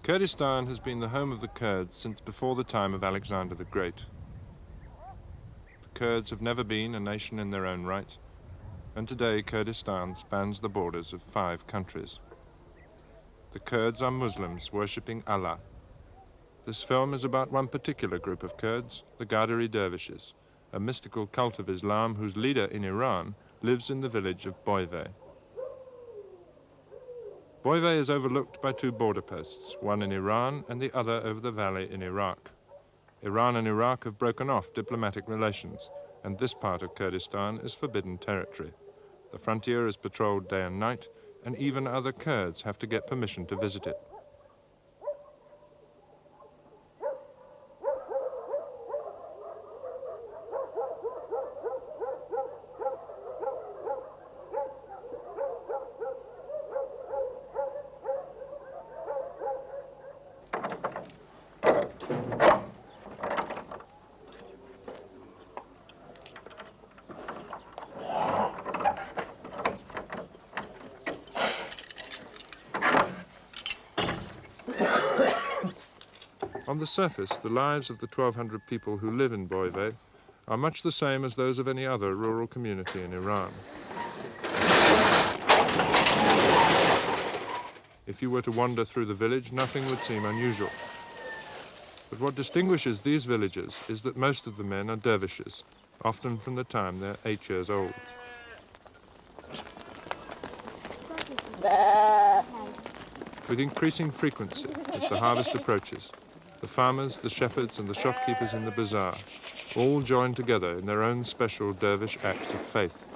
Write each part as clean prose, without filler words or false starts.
Kurdistan has been the home of the Kurds since before the time of Alexander the Great. The Kurds have never been a nation in their own right, and today Kurdistan spans the borders of 5 countries. The Kurds are Muslims worshipping Allah. This film is about one particular group of Kurds, the Qadiri dervishes, a mystical cult of Islam whose leader in Iran lives in the village of Boyve. Boyve is overlooked by 2 border posts, one in Iran and the other over the valley in Iraq. Iran and Iraq have broken off diplomatic relations, and this part of Kurdistan is forbidden territory. The frontier is patrolled day and night, and even other Kurds have to get permission to visit it. On the surface, the lives of the 1,200 people who live in Boyve are much the same as those of any other rural community in Iran. If you were to wander through the village, nothing would seem unusual. But what distinguishes these villages is that most of the men are dervishes, often from the time they're 8 years old. With increasing frequency, as the harvest approaches, the farmers, the shepherds, and the shopkeepers in the bazaar all join together in their own special dervish acts of faith.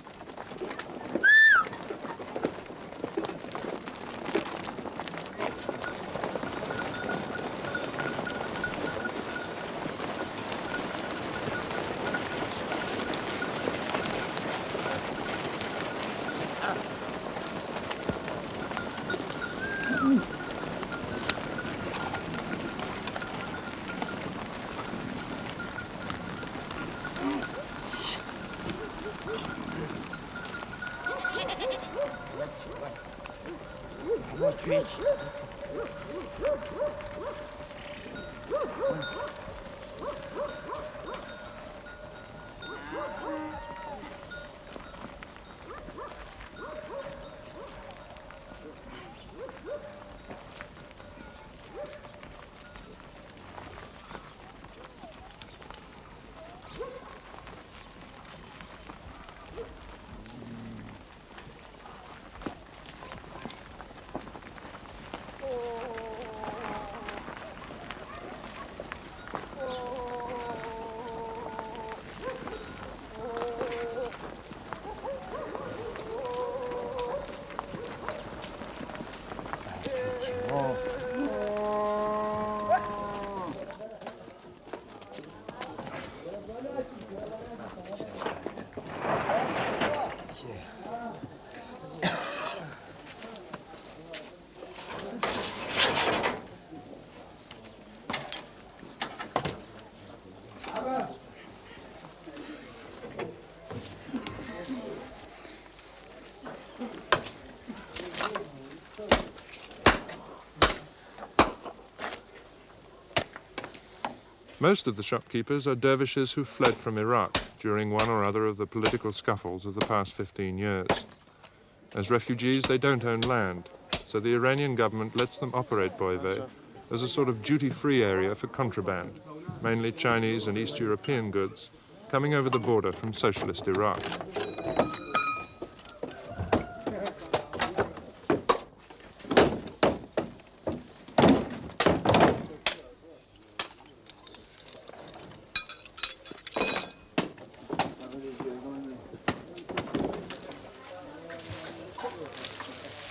Most of the shopkeepers are dervishes who fled from Iraq during one or other of the political scuffles of the past 15 years. As refugees, they don't own land, so the Iranian government lets them operate Boyve as a sort of duty-free area for contraband, mainly Chinese and East European goods, coming over the border from socialist Iraq.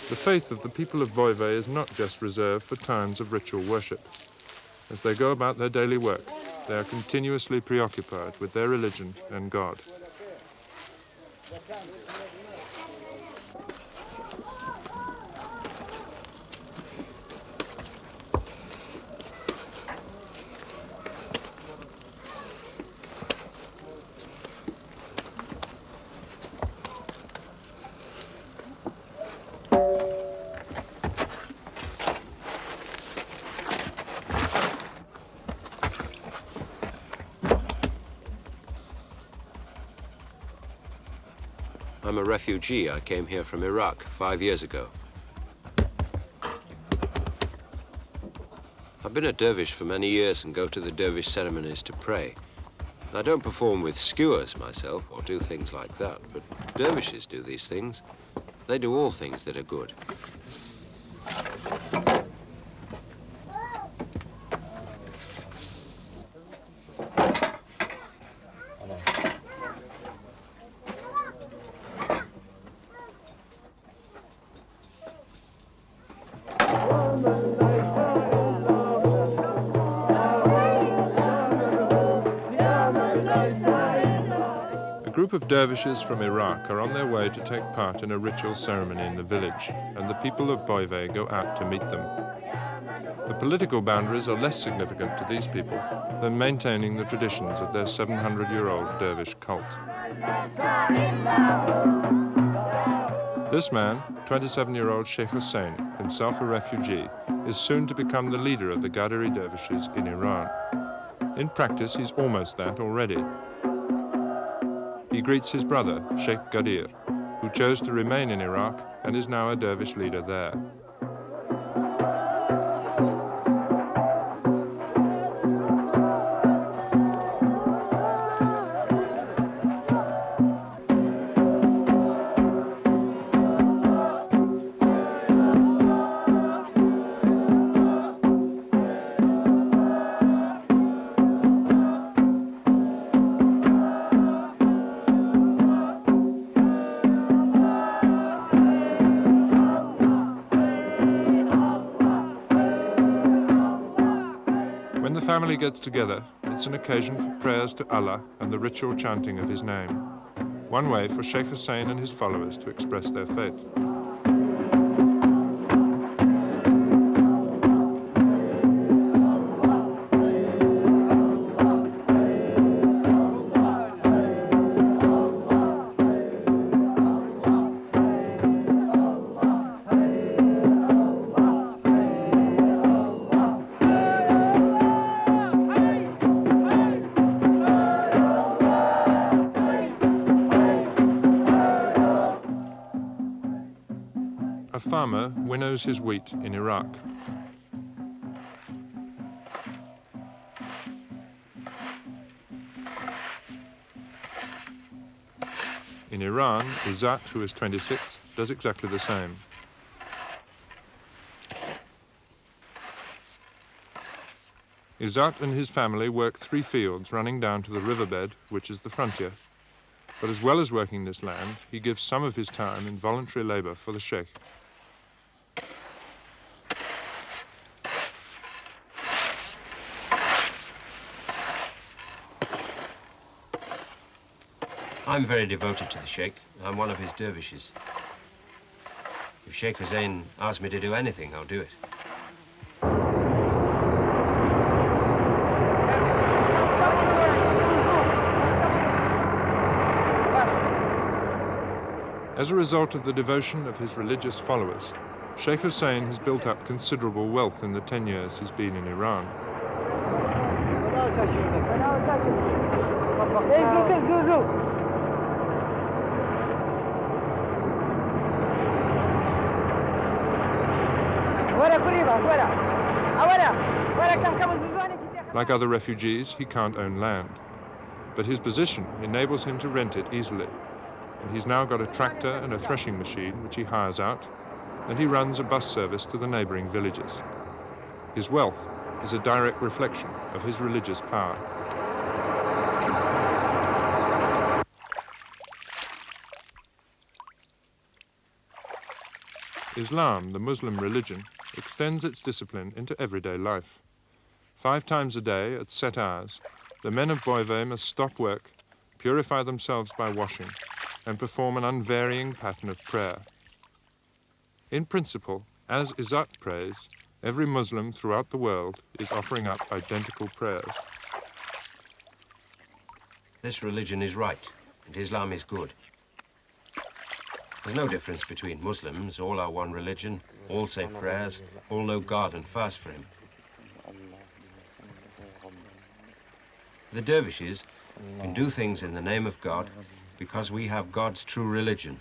The faith of the people of Boyve is not just reserved for times of ritual worship. As they go about their daily work, they are continuously preoccupied with their religion and God. I'm a refugee. I came here from Iraq 5 years ago. I've been a dervish for many years and go to the dervish ceremonies to pray. I don't perform with skewers myself or do things like that, but dervishes do these things. They do all things that are good. A group of dervishes from Iraq are on their way to take part in a ritual ceremony in the village, and the people of Boyve go out to meet them. The political boundaries are less significant to these people than maintaining the traditions of their 700-year-old dervish cult. This man, 27-year-old Sheikh Hussein, himself a refugee, is soon to become the leader of the Qadiri dervishes in Iran. In practice, he's almost that already. He greets his brother, Sheikh Qadir, who chose to remain in Iraq and is now a dervish leader there. When the family gets together, it's an occasion for prayers to Allah and the ritual chanting of his name. One way for Sheikh Hussein and his followers to express their faith. A farmer winnows his wheat in Iraq. In Iran, Izzat, who is 26, does exactly the same. Izzat and his family work 3 fields running down to the riverbed, which is the frontier. But as well as working this land, he gives some of his time in voluntary labor for the Sheikh. I'm very devoted to the Sheikh. I'm one of his dervishes. If Sheikh Hussein asks me to do anything, I'll do it. As a result of the devotion of his religious followers, Sheikh Hussein has built up considerable wealth in the 10 years he's been in Iran. Like other refugees, he can't own land, but his position enables him to rent it easily. And he's now got a tractor and a threshing machine which he hires out, and he runs a bus service to the neighboring villages. His wealth is a direct reflection of his religious power. Islam, the Muslim religion, extends its discipline into everyday life. 5 times a day at set hours, the men of Boyve must stop work, purify themselves by washing, and perform an unvarying pattern of prayer. In principle, as Izzat prays, every Muslim throughout the world is offering up identical prayers. This religion is right, and Islam is good. There's no difference between Muslims. All are one religion, all say prayers, all know God and fast for him. The dervishes can do things in the name of God because we have God's true religion.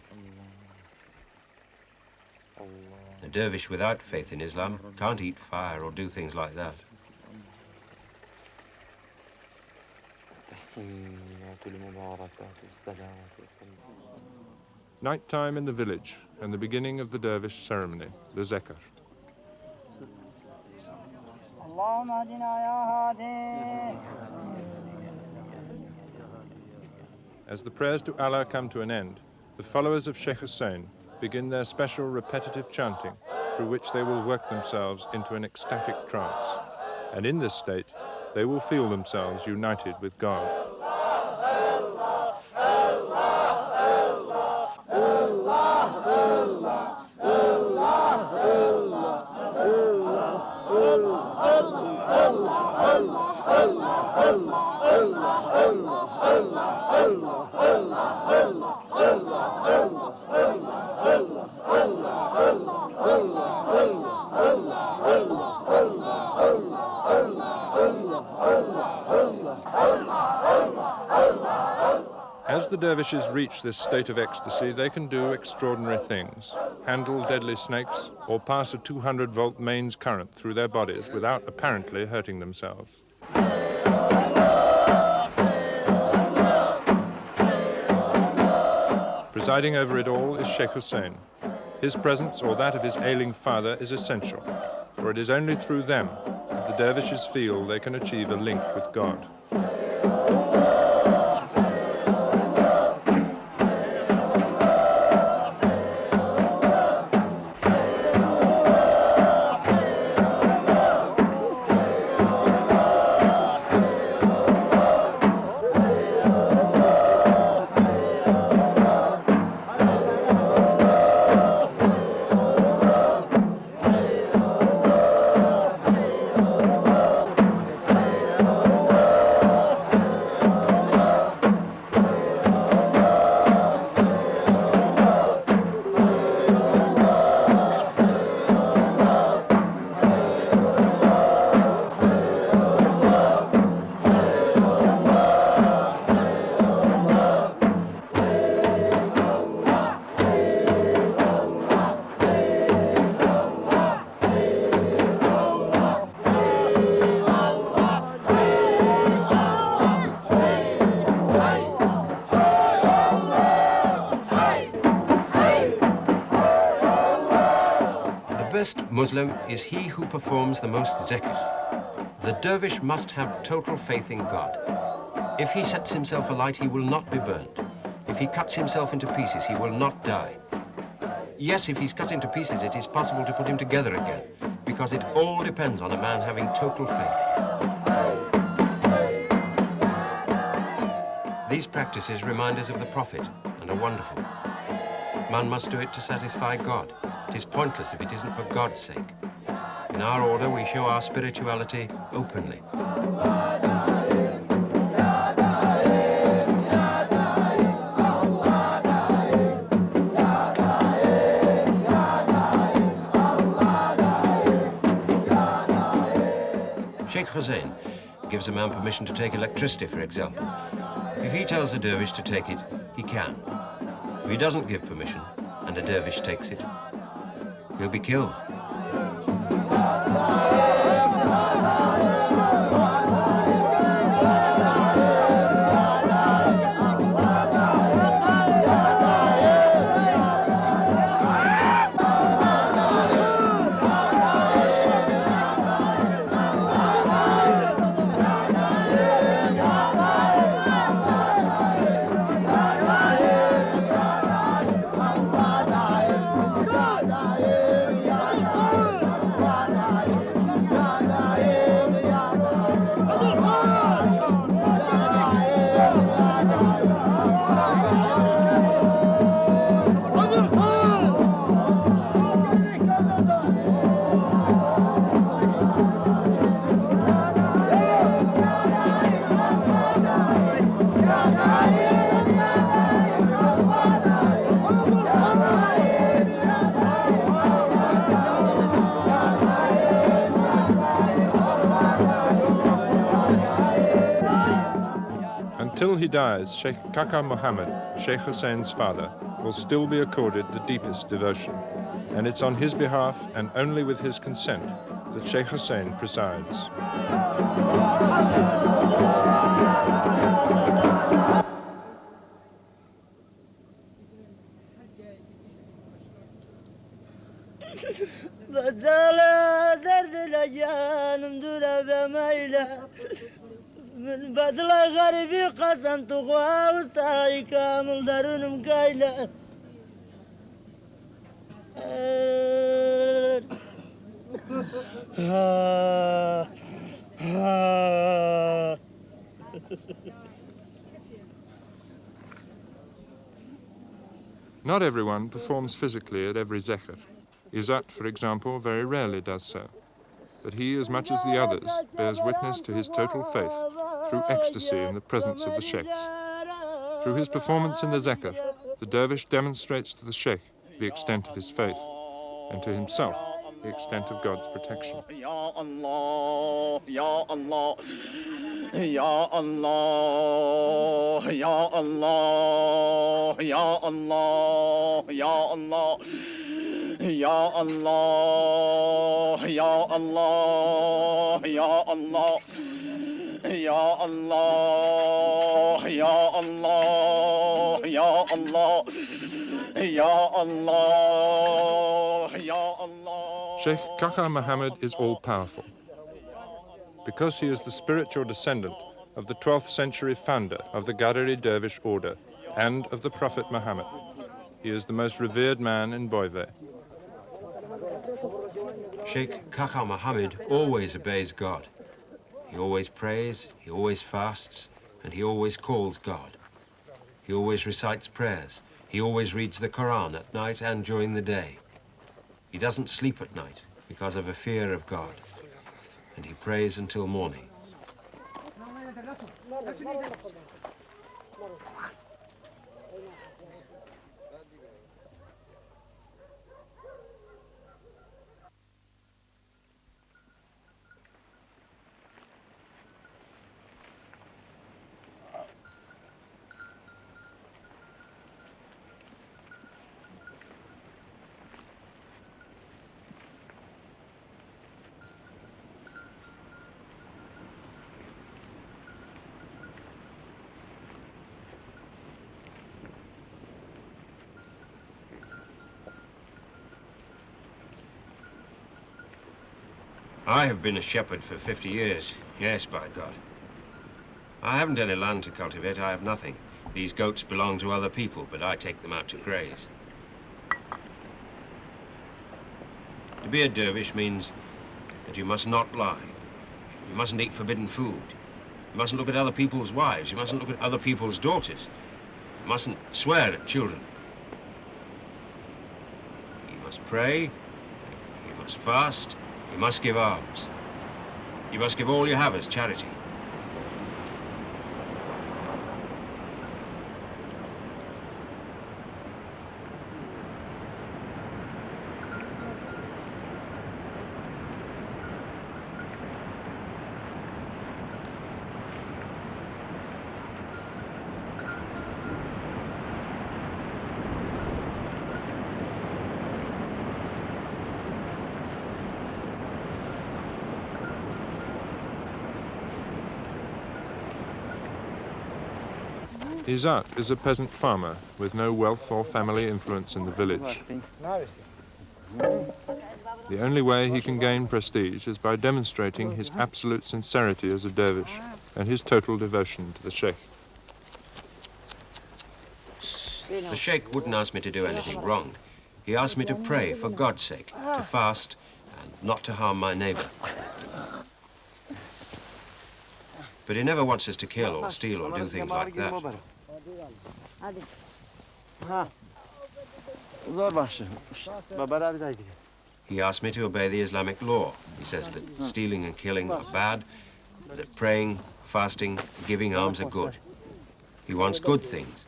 A dervish without faith in Islam can't eat fire or do things like that. Night time in the village and the beginning of the dervish ceremony, the zikr. As the prayers to Allah come to an end, the followers of Sheikh Hussein begin their special repetitive chanting, through which they will work themselves into an ecstatic trance. And in this state, they will feel themselves united with God. As the dervishes reach this state of ecstasy, they can do extraordinary things, handle deadly snakes, or pass a 200-volt mains current through their bodies without apparently hurting themselves. Presiding over it all is Sheikh Hussein. His presence or that of his ailing father is essential, for it is only through them that the dervishes feel they can achieve a link with God. Muslim is he who performs the most zikr. The dervish must have total faith in God. If he sets himself alight, he will not be burned. If he cuts himself into pieces, he will not die. Yes, if he's cut into pieces, it is possible to put him together again, because it all depends on a man having total faith. These practices remind us of the Prophet and are wonderful. Man must do it to satisfy God. It is pointless if it isn't for God's sake. In our order, we show our spirituality openly. Sheikh Hussein gives a man permission to take electricity, for example. If he tells the dervish to take it, he can. If he doesn't give permission, and a dervish takes it, he'll be killed. Until he dies, Sheikh Kaka Mohammed, Sheikh Hussein's father, will still be accorded the deepest devotion, and it's on his behalf and only with his consent that Sheikh Hussein presides. من بدل غريبي قسمت وستاي كامل درونم كايلة Not everyone performs physically at every zikr. Izzat, for example, very rarely does so. But he, as much as the others, bears witness to his total faith through ecstasy in the presence of the sheikhs. Through his performance in the zikr, the dervish demonstrates to the sheikh the extent of his faith, and to himself the extent of God's protection. Ya Allah, Ya Allah, Ya Allah, Ya Allah, Ya Allah, Ya Allah. Ya Allah, Ya Allah, Ya Allah, Ya Allah, Ya Allah, Ya Allah, Ya Allah, Ya Allah. Sheikh Kaka Muhammad is all-powerful. Because he is the spiritual descendant of the 12th century founder of the Gadari Dervish order and of the Prophet Muhammad, he is the most revered man in Boyve. Sheikh Kaka Muhammad always obeys God. He always prays, he always fasts, and he always calls God. He always recites prayers. He always reads the Quran at night and during the day. He doesn't sleep at night because of a fear of God, and he prays until morning. I have been a shepherd for 50 years. Yes, by God. I haven't any land to cultivate. I have nothing. These goats belong to other people, but I take them out to graze. To be a dervish means that you must not lie. You mustn't eat forbidden food. You mustn't look at other people's wives. You mustn't look at other people's daughters. You mustn't swear at children. You must pray. You must fast. You must give alms. You must give all you have as charity. Izzat is a peasant farmer with no wealth or family influence in the village. The only way he can gain prestige is by demonstrating his absolute sincerity as a dervish and his total devotion to the sheikh. The sheikh wouldn't ask me to do anything wrong. He asked me to pray for God's sake, to fast, and not to harm my neighbor. But he never wants us to kill or steal or do things like that. He asked me to obey the Islamic law. He says that stealing and killing are bad, but that praying, fasting, giving alms are good. He wants good things.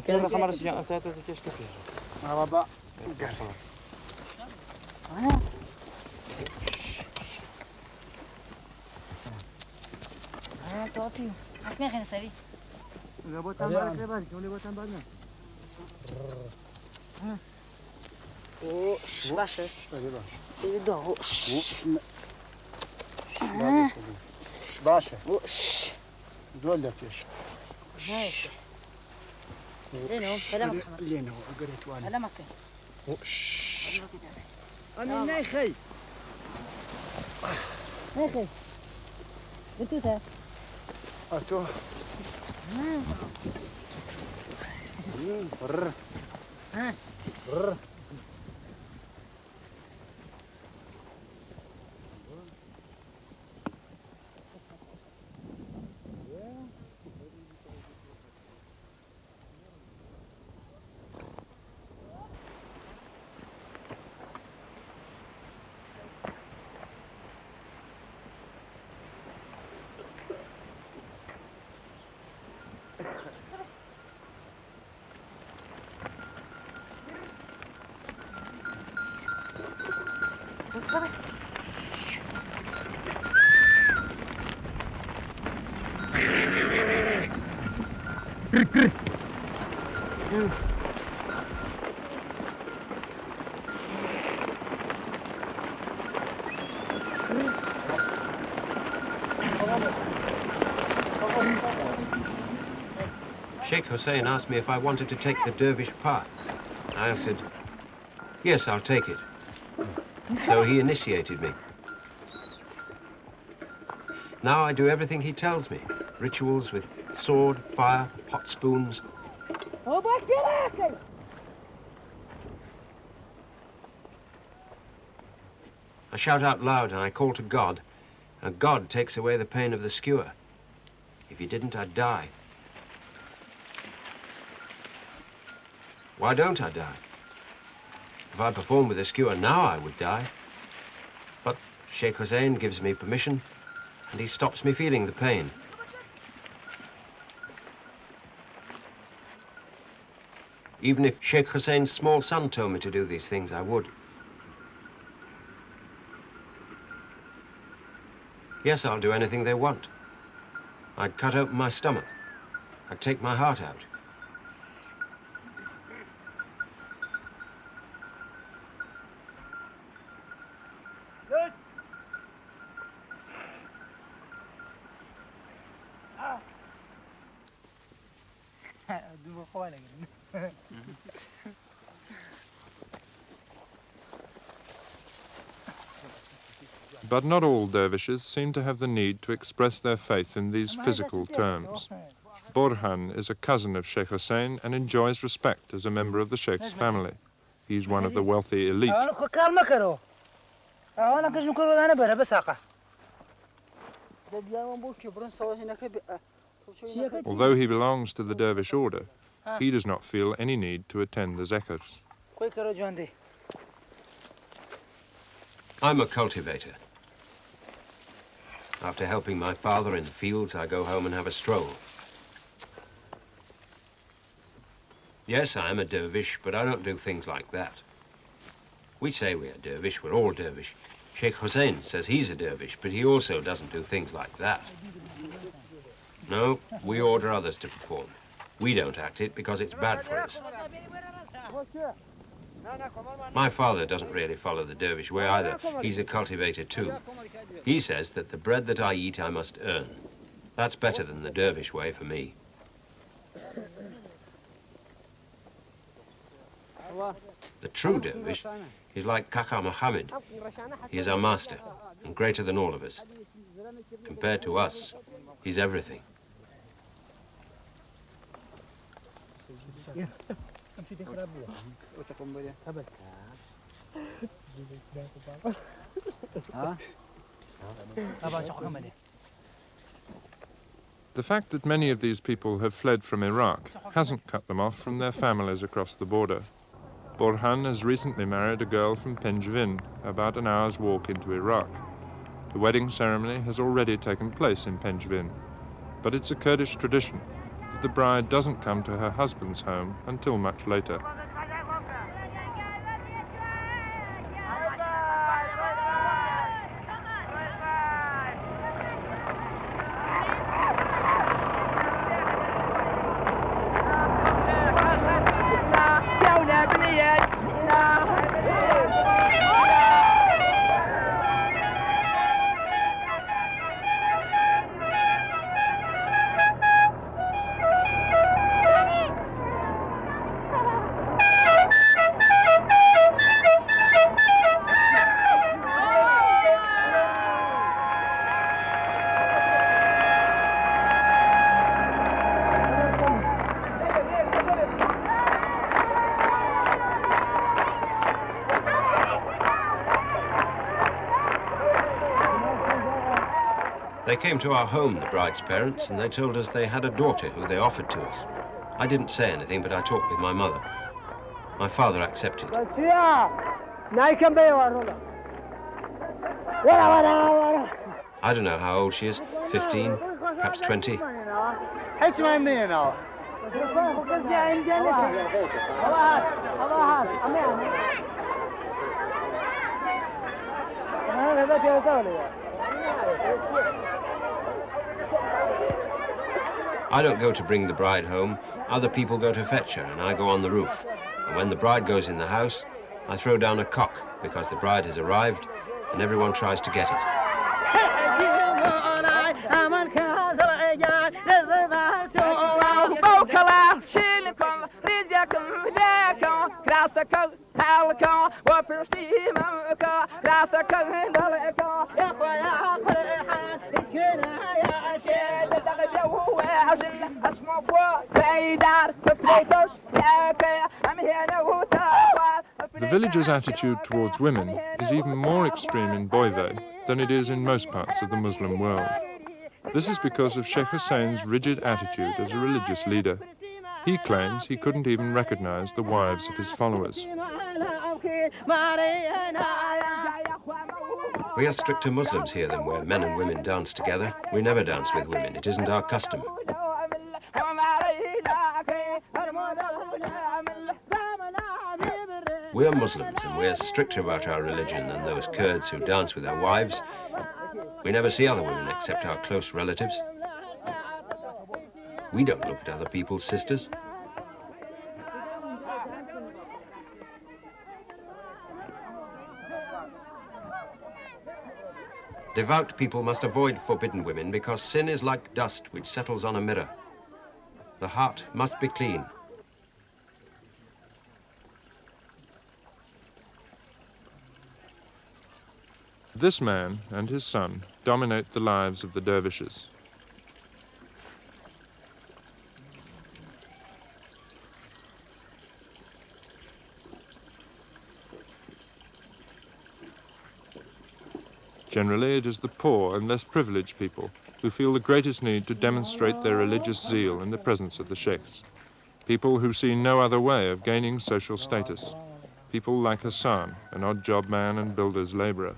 كان خمر الشيء تاتا زكيش كيف بابا توفي حكمي خلينا سري لابد بعد كبار كم لابد بعدنا وش باشا يدو باشا وش دول فيش ماشي زينهم كلامك محمد لينو قريت وانا كلامك انا نايخي نايخي انتو تا اتو ها Sheikh Hussein asked me if I wanted to take the dervish path. I answered, yes, I'll take it. So he initiated me. Now I do everything he tells me. Rituals with sword, fire, hot spoons. I shout out loud and I call to God, and God takes away the pain of the skewer. If he didn't, I'd die. Why don't I die? If I performed with a skewer now, I would die. But Sheikh Hussein gives me permission, and he stops me feeling the pain. Even if Sheikh Hussein's small son told me to do these things, I would. Yes, I'll do anything they want. I'd cut open my stomach. I'd take my heart out. But not all dervishes seem to have the need to express their faith in these physical terms. Borhan is a cousin of Sheikh Hussein and enjoys respect as a member of the Sheikh's family. He's one of the wealthy elite. Although he belongs to the dervish order, he does not feel any need to attend the zakats. I'm a cultivator. After helping my father in the fields, I go home and have a stroll. Yes, I am a dervish, but I don't do things like that. We say we are dervish, we're all dervish. Sheikh Hussein says he's a dervish, but he also doesn't do things like that. No, we order others to perform. We don't act it because it's bad for us. My father doesn't really follow the dervish way either. He's a cultivator too. He says that the bread that I eat I must earn. That's better than the dervish way for me. The true dervish is like Kaka Muhammad. He is our master and greater than all of us. Compared to us, he's everything. The fact that many of these people have fled from Iraq hasn't cut them off from their families across the border. Borhan has recently married a girl from Penjvin, about an hour's walk into Iraq. The wedding ceremony has already taken place in Penjvin, but it's a Kurdish tradition. The the bride doesn't come to her husband's home until much later. They came to our home, the bride's parents, and they told us they had a daughter who they offered to us. I didn't say anything, but I talked with my mother. My father accepted. I don't know how old she is, 15, perhaps 20. I don't go to bring the bride home. Other people go to fetch her, and I go on the roof. And when the bride goes in the house, I throw down a cock because the bride has arrived, and everyone tries to get it. The villagers' attitude towards women is even more extreme in Boive than it is in most parts of the Muslim world. This is because of Sheikh Hussein's rigid attitude as a religious leader. He claims he couldn't even recognize the wives of his followers. We are stricter Muslims here than where men and women dance together. We never dance with women. It isn't our custom. We are Muslims, and we're stricter about our religion than those Kurds who dance with their wives. We never see other women except our close relatives. We don't look at other people's sisters. Devout people must avoid forbidden women because sin is like dust which settles on a mirror. The heart must be clean. This man and his son dominate the lives of the dervishes. Generally, it is the poor and less privileged people who feel the greatest need to demonstrate their religious zeal in the presence of the sheikhs. People who see no other way of gaining social status. People like Hassan, an odd job man and builder's laborer.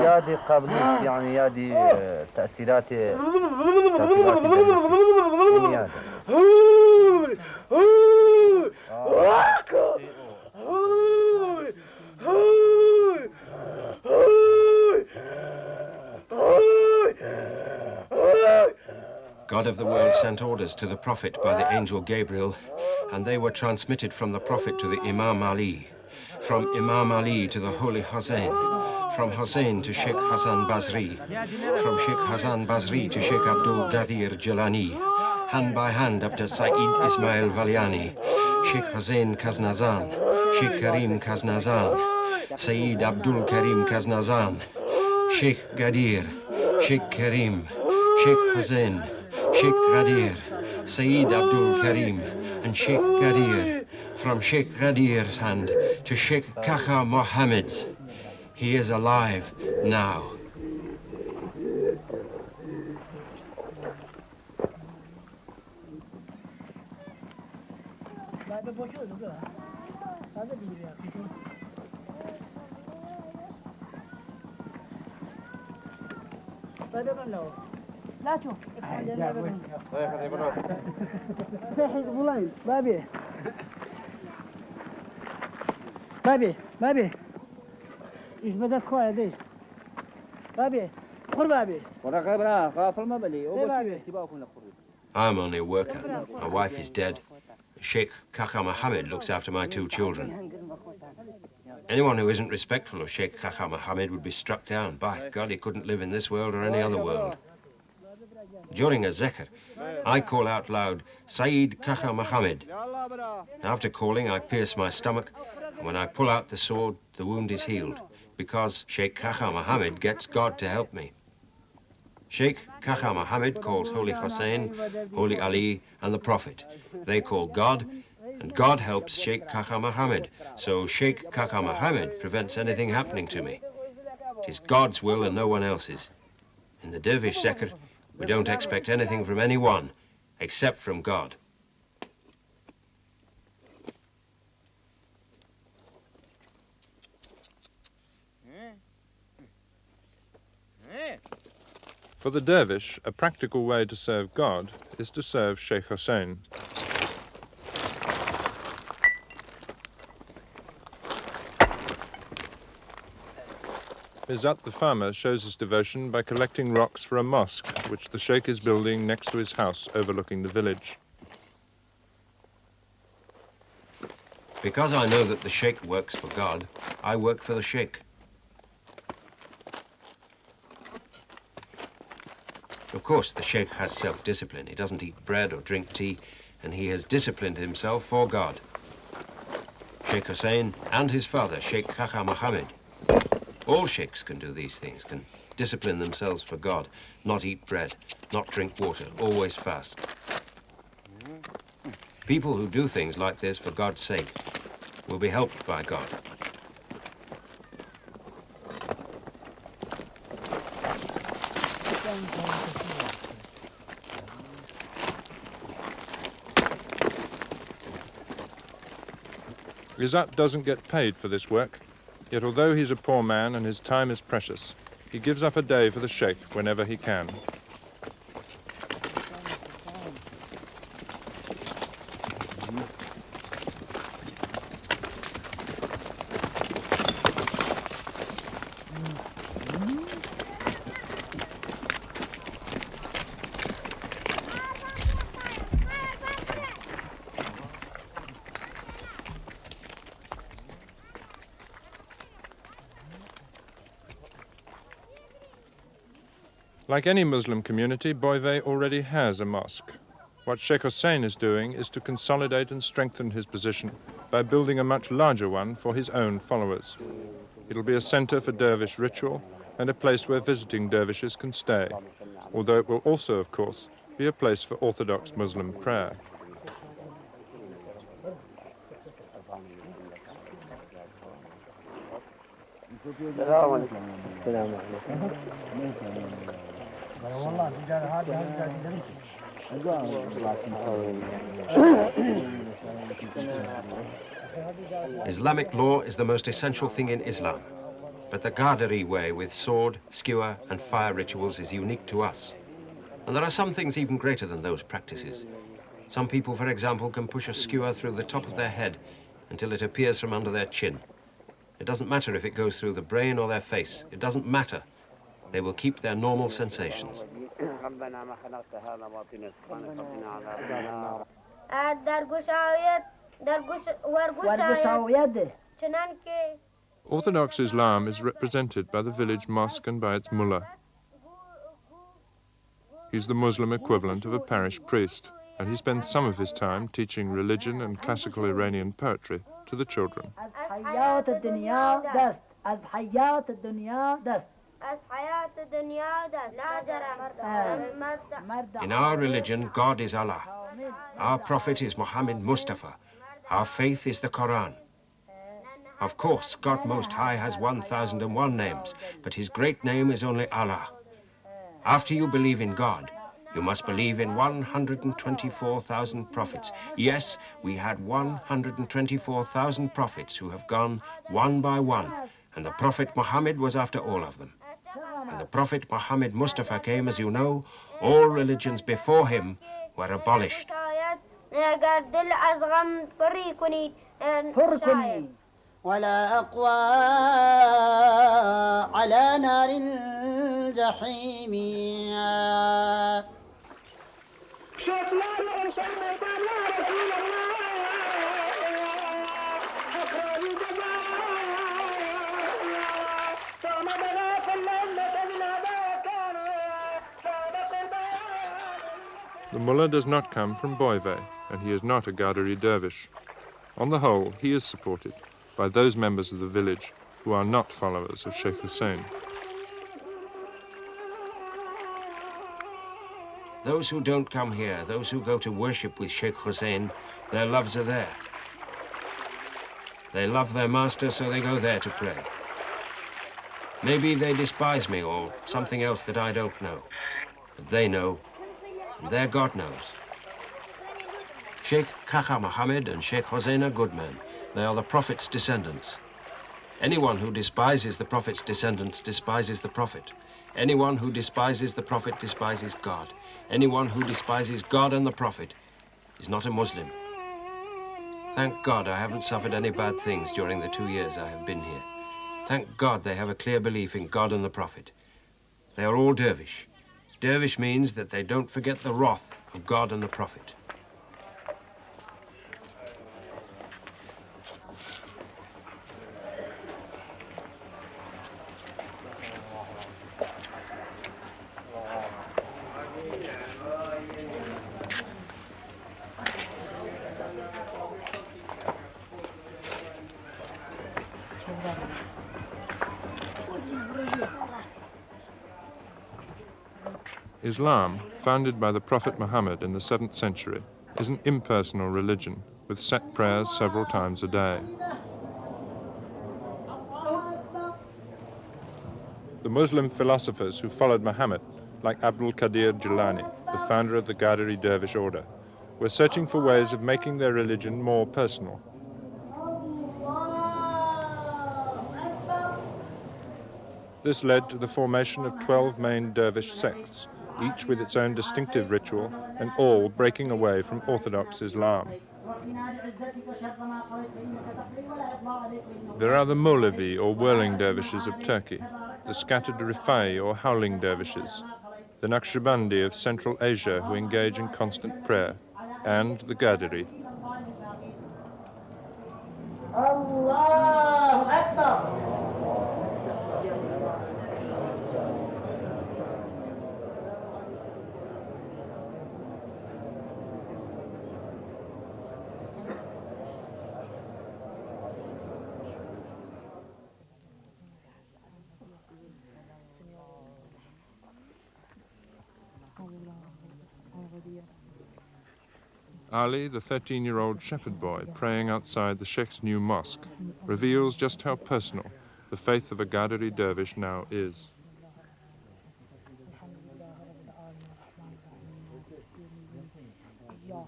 يادي قبل يعني يادي تأثيرات God of the world sent orders to the Prophet by the angel Gabriel, and they were transmitted from the Prophet to the Imam Ali. From Imam Ali to the Holy Hussein, from Hussein to Sheikh Hassan Basri, from Sheikh Hassan Basri to Sheikh Abdul Qadir Jilani, hand by hand up to Saeed Ismail Valiani, Sheikh Hussein Kaznazan, Sheikh Karim Kaznazan, Saeed Abdul Karim Kaznazan, Sheikh Gadir, Sheikh Karim, Sheikh Hussein, Sheikh Gadir, Saeed Abdul Karim, and Sheikh Gadir, from Sheikh Gadir's hand to Sheikh Kakha Mohammed's. He is alive now. لا شوف بابي ايش بدك خويا دي بابي خور بابي ورقبنا خاف المبلي بابي I'm only a worker. My wife is dead. Sheikh Kakha Mohammed looks after my 2 children. Anyone who isn't respectful of Sheikh Kakha Mohammed would be struck down. By God, he couldn't live in this world or any other world. During a zikr, I call out loud, Saeed Kakha Mohammed. After calling, I pierce my stomach, and when I pull out the sword, the wound is healed, because Sheikh Kakha Mohammed gets God to help me. Sheikh Kakha Mohammed calls Holy Hussein, Holy Ali, and the Prophet. They call God, and God helps Sheikh Kakha Mohammed, so Sheikh Kakha Mohammed prevents anything happening to me. It is God's will and no one else's. In the Dervish Zikr, we don't expect anything from anyone, except from God. For the dervish, a practical way to serve God is to serve Sheikh Hussein. Izzat the farmer shows his devotion by collecting rocks for a mosque, which the Sheikh is building next to his house overlooking the village. Because I know that the Sheikh works for God, I work for the Sheikh. Of course, the Sheikh has self-discipline. He doesn't eat bread or drink tea, and he has disciplined himself for God. Sheikh Hussein and his father, Sheikh Kakha Mohammed. All sheikhs can do these things, can discipline themselves for God, not eat bread, not drink water, always fast. People who do things like this for God's sake will be helped by God. Izzat doesn't get paid for this work, yet although he's a poor man and his time is precious, he gives up a day for the Sheikh whenever he can. Like any Muslim community, Boivay already has a mosque. What Sheikh Hussein is doing is to consolidate and strengthen his position by building a much larger one for his own followers. It'll be a center for dervish ritual and a place where visiting dervishes can stay, although it will also, of course, be a place for Orthodox Muslim prayer. Islamic law is the most essential thing in Islam, but the Qadari way with sword, skewer, and fire rituals is unique to us. And there are some things even greater than those practices. Some people, for example, can push a skewer through the top of their head until it appears from under their chin. It doesn't matter if it goes through the brain or their face. It doesn't matter. They will keep their normal sensations. ورقش عويد Orthodox Islam is represented by the village mosque and by its mullah. He's the Muslim equivalent of a parish priest, and he spends some of his time teaching religion and classical Iranian poetry to the children. In our religion, God is Allah. Our prophet is Muhammad Mustafa. Our faith is the Quran. Of course, God Most High has 1,001 names, but his great name is only Allah. After you believe in God, you must believe in 124,000 prophets. Yes, we had 124,000 prophets who have gone one by one, and the Prophet Muhammad was after all of them. When the Prophet Muhammad Mustafa came, as you know, all religions before him were abolished. ولا أقوى على نار الجحيم The mullah does not come from Boyve, and he is not a Gadari dervish. On the whole, he is supported by those members of the village who are not followers of Sheikh Hussein. Those who don't come here, those who go to worship with Sheikh Hussein, their loves are there. They love their master, so they go there to pray. Maybe they despise me or something else that I don't know. But they know, and their God knows. Sheikh Kaka Mohammed and Sheikh Hussein are good men. They are the Prophet's descendants. Anyone who despises the Prophet's descendants despises the Prophet. Anyone who despises the Prophet despises God. Anyone who despises God and the Prophet is not a Muslim. Thank God I haven't suffered any bad things during the 2 years I have been here. Thank God they have a clear belief in God and the Prophet. They are all dervish. Dervish means that they don't forget the wrath of God and the Prophet. Islam, founded by the Prophet Muhammad in the 7th century, is an impersonal religion with set prayers several times a day. The Muslim philosophers who followed Muhammad, like Abdul Qadir Jilani, the founder of the Qadiri Dervish order, were searching for ways of making their religion more personal. This led to the formation of 12 main dervish sects, each with its own distinctive ritual and all breaking away from Orthodox Islam. There are the Mawlevi or whirling dervishes of Turkey, the scattered Rifai or howling dervishes, the Naqshbandi of Central Asia who engage in constant prayer, and the Qadiri. Ali, the 13-year-old shepherd boy praying outside the Sheikh's new mosque, reveals just how personal the faith of a Qadiri dervish now is.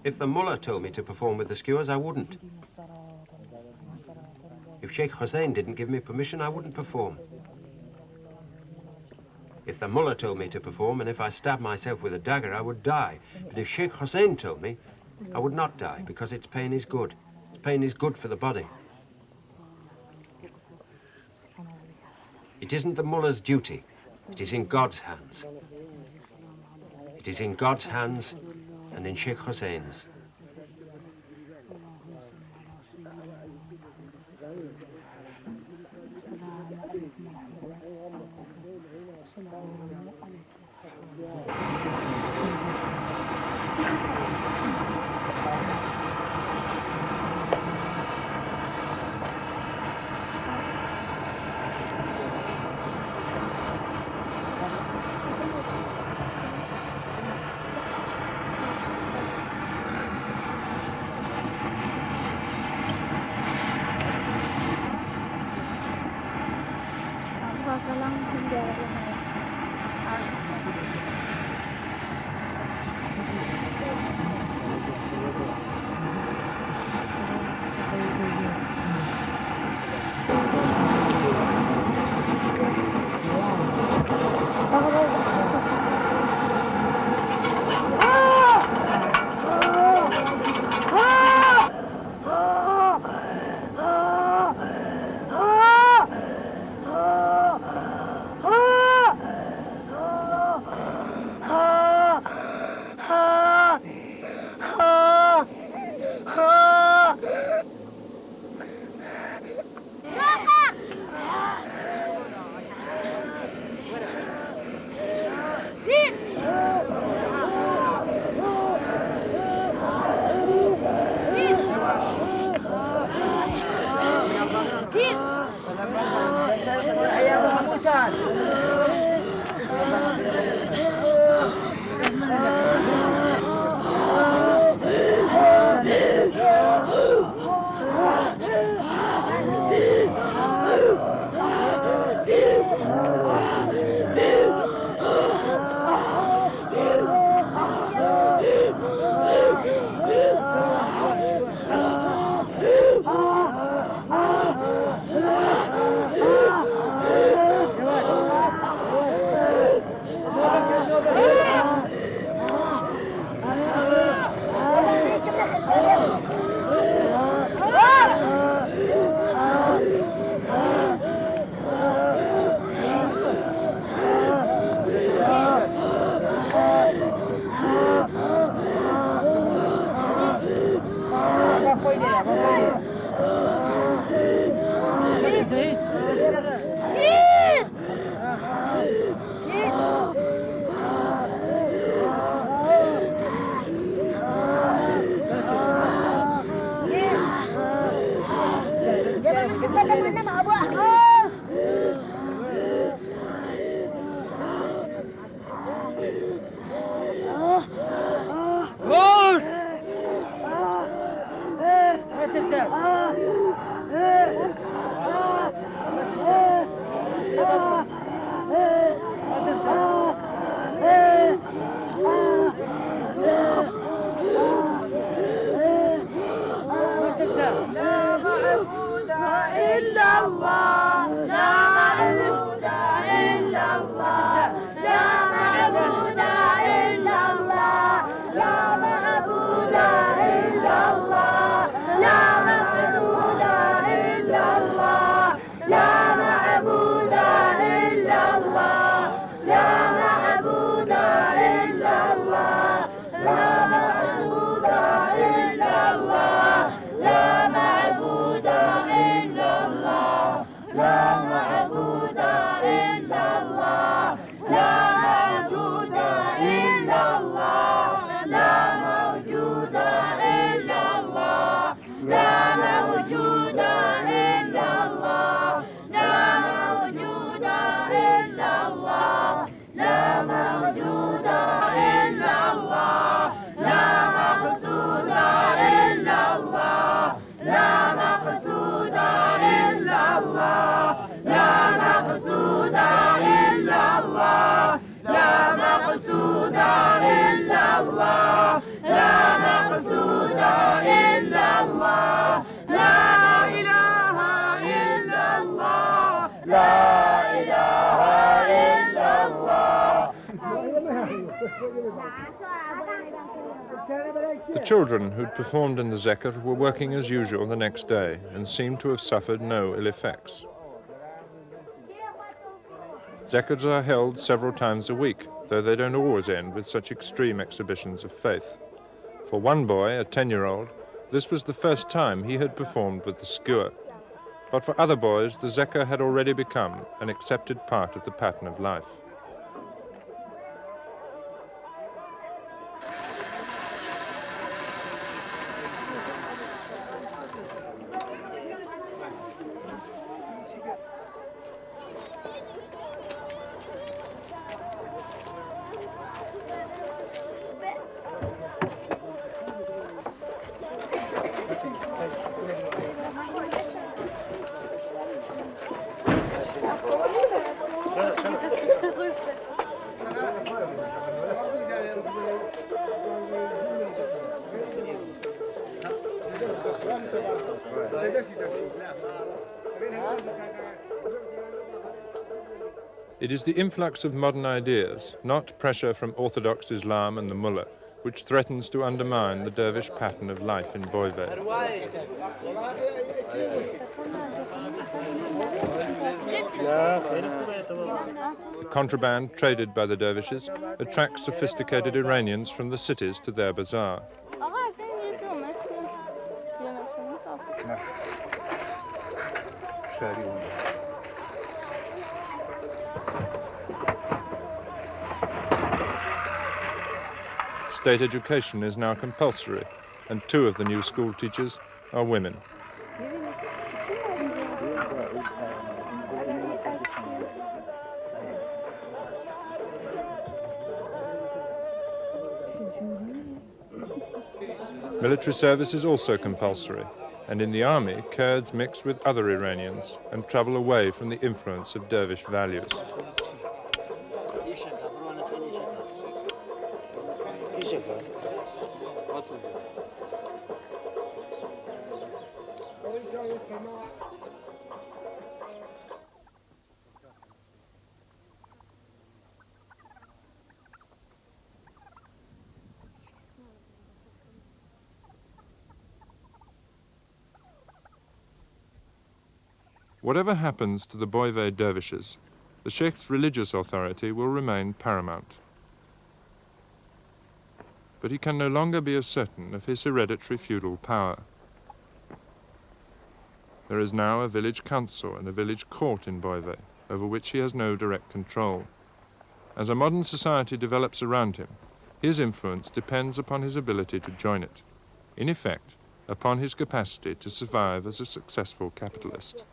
If the mullah told me to perform with the skewers, I wouldn't. If Sheikh Hussein didn't give me permission, I wouldn't perform. If the mullah told me to perform, and if I stabbed myself with a dagger, I would die. But if Sheikh Hussein told me, I would not die, because its pain is good. Its pain is good for the body. It isn't the mullah's duty. It is in God's hands. It is in God's hands and in Sheikh Hussein's. The children who'd performed in the Zekr were working as usual the next day and seemed to have suffered no ill effects. Zekrs are held several times a week, though they don't always end with such extreme exhibitions of faith. For one boy, a 10-year-old, this was the first time he had performed with the skewer. But for other boys, the Zekr had already become an accepted part of the pattern of life. It is the influx of modern ideas, not pressure from Orthodox Islam and the mullah, which threatens to undermine the dervish pattern of life in Boyve. The contraband traded by the dervishes attracts sophisticated Iranians from the cities to their bazaar. State education is now compulsory, and 2 of the new school teachers are women. Military service is also compulsory, and in the army, Kurds mix with other Iranians and travel away from the influence of dervish values. Whatever happens to the Boyve dervishes, the Sheikh's religious authority will remain paramount. But he can no longer be as certain of his hereditary feudal power. There is now a village council and a village court in Boyve, over which he has no direct control. As a modern society develops around him, his influence depends upon his ability to join it, in effect, upon his capacity to survive as a successful capitalist.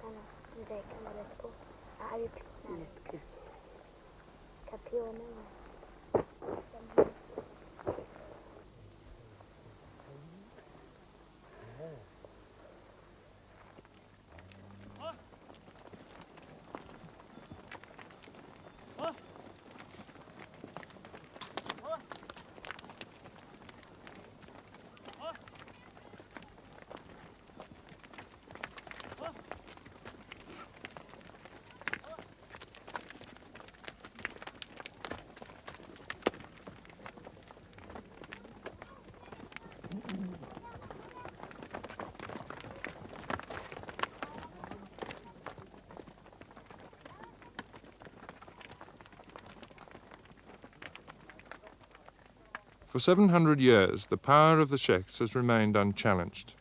For 700 years, the power of the sheikhs has remained unchallenged.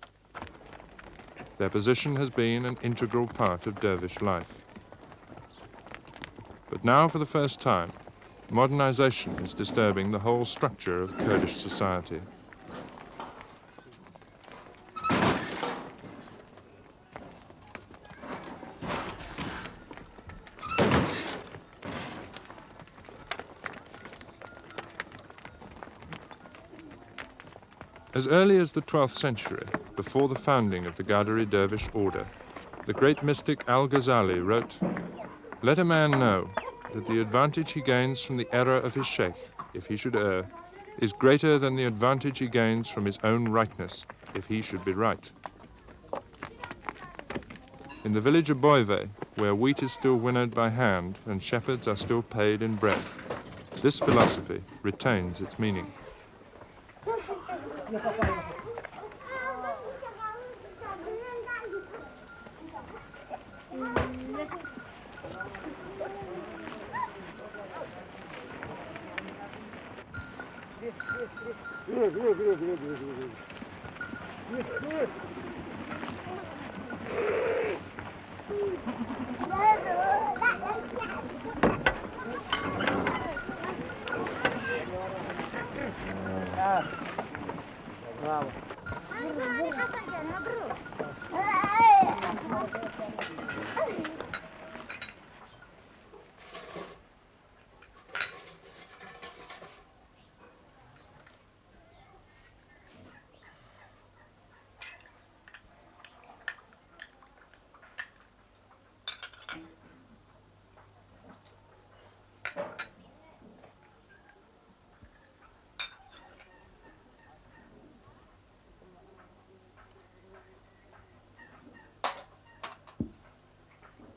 Their position has been an integral part of dervish life. But now, for the first time, modernization is disturbing the whole structure of Kurdish society. As early as the 12th century, before the founding of the Qadiri dervish order, the great mystic Al-Ghazali wrote, "Let a man know that the advantage he gains from the error of his sheikh, if he should err, is greater than the advantage he gains from his own rightness, if he should be right." In the village of Boive, where wheat is still winnowed by hand and shepherds are still paid in bread, this philosophy retains its meaning.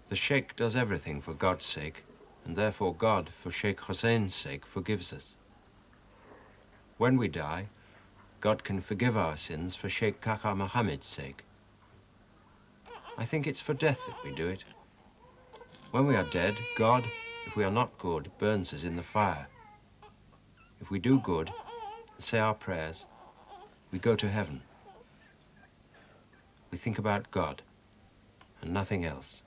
The Sheikh does everything for God's sake, and therefore God, for Sheikh Hussein's sake, forgives us. When we die, God can forgive our sins for Sheikh Kaka Mohammed's sake. I think it's for death that we do it. When we are dead, God, if we are not good, burns us in the fire. If we do good and say our prayers, we go to heaven. We think about God and nothing else.